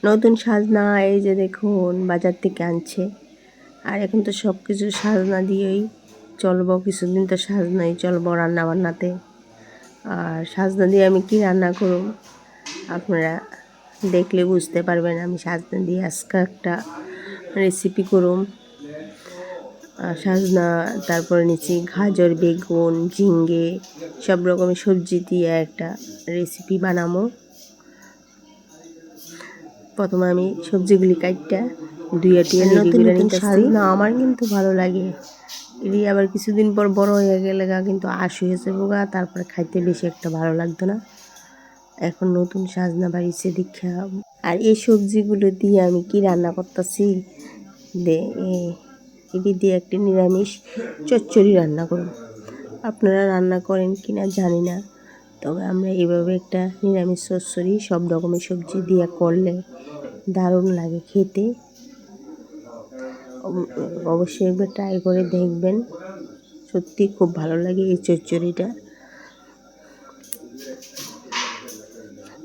নতুন সাজনা এই যে দেখুন বাজার থেকে আনছে। আর এখন তো সব কিছু সাজনা দিয়েই চলবো, কিছুদিন তো সাজনাই চলবো রান্না বান্নাতে। আর সাজনা দিয়ে আমি কি রান্না করব আপনারা দেখলে বুঝতে পারবেন। আমি সাজনা দিয়ে আজকে একটা রেসিপি করুম। সাজনা, তারপরে নিচ্ছি গাজর, বেগুন, ঝিঙ্গে, সব রকমের সবজি দিয়ে একটা রেসিপি বানাবো। প্রথমে আমি সবজিগুলি কাটটা দুইয়া টিয়া রেডি করে নিতেছি। না আমার কিন্তু ভালো লাগে এটি, আবার কিছুদিন পর বড় হয়ে গেলে কিন্তু আশ হয়েছে বোগা, তারপরে খাইতে বেশি একটা ভালো লাগতো না। এখন নতুন সাজনা বাড়িছে দীক্ষা। আর এই সবজিগুলো দিয়ে আমি কি রান্না করতেছি, এটি দিয়ে একটি নিরামিষ চচ্চড়ি রান্না করব। আপনারা রান্না করেন কিনা জানি না, তবে আমরা এইভাবে একটা নিরামিষ চচ্চড়ি সব রকমের সবজি দিয়ে করলে দারুণ লাগে খেতে। অবশ্যই একবার ট্রাই করে দেখবেন, সত্যি খুব ভালো লাগে এই চচ্চড়িটা।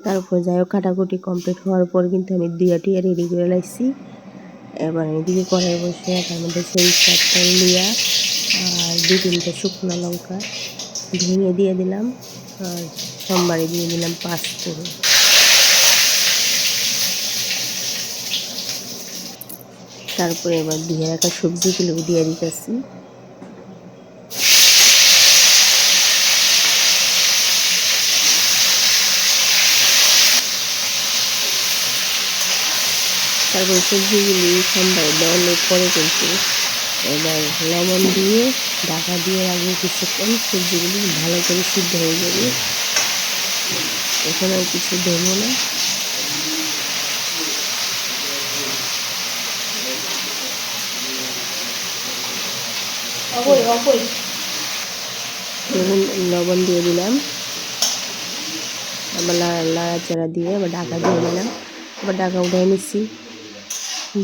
তারপর যাই হোক কাটাকুটি কমপ্লিট হওয়ার পর কিন্তু আমি দুইয়া টিয়া রেডি করে লাইছি। এবার এদিকে কড়াই বসে তার মধ্যে সরিষার তেল দিয়া আর 2-3টা শুকনো লঙ্কা ভেঙে দিয়ে দিলাম, আর সোমবারে দিয়ে দিলাম 5 ফোড়ন। তারপরে এবার দিয়ে রাখা সবজিগুলো দিয়ে দিতেছি। তারপরে সবজিগুলি সোমবারে দেওয়ানোর পরে কিন্তু এবার লবণ দিয়ে ঢাকা দিয়ে রাখবো কিছুক্ষণ। সবজিগুলি ভালো করে সিদ্ধ হয়ে যাবে, এখন আর কিছু দেবো না। লবণ দিয়ে দিলাম, আবার লাড়াচাড়া দিয়ে আবার ঢাকা দিয়ে দিলাম। আবার ঢাকা উঠাই নিচ্ছি,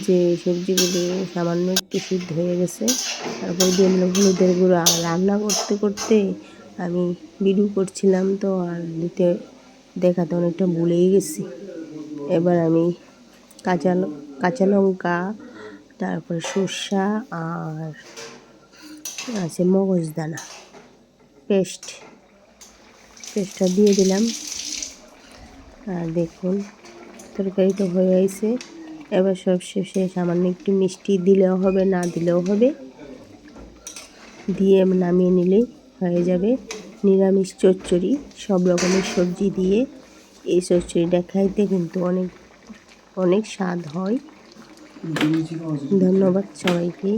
যে সবজিগুলি সামান্য একটু সিদ্ধ হয়ে গেছে। তারপরে দিয়ে দিলাম হলুদের গুঁড়া। রান্না করতে করতে আমি ভিডিও করছিলাম তো, আর দেখাতে অনেকটা ভুলেই গেছি। এবার আমি কাঁচা লঙ্কা, তারপরে সর্ষা আর আছে মগজদানা পেস্টটা দিয়ে দিলাম। আর দেখুন তরকারিটা হয়ে গেছে। এবার সব শেষে সামান্য একটু মিষ্টি দিলেও হবে, না দিলেও হবে, দিয়ে নামিয়ে নিলেই হয়ে যাবে নিরামিষ চচ্চড়ি সব রকমের সবজি দিয়ে। এই চচ্চড়িটা খাইতে কিন্তু অনেক অনেক স্বাদ হয়। ধন্যবাদ সবাইকে।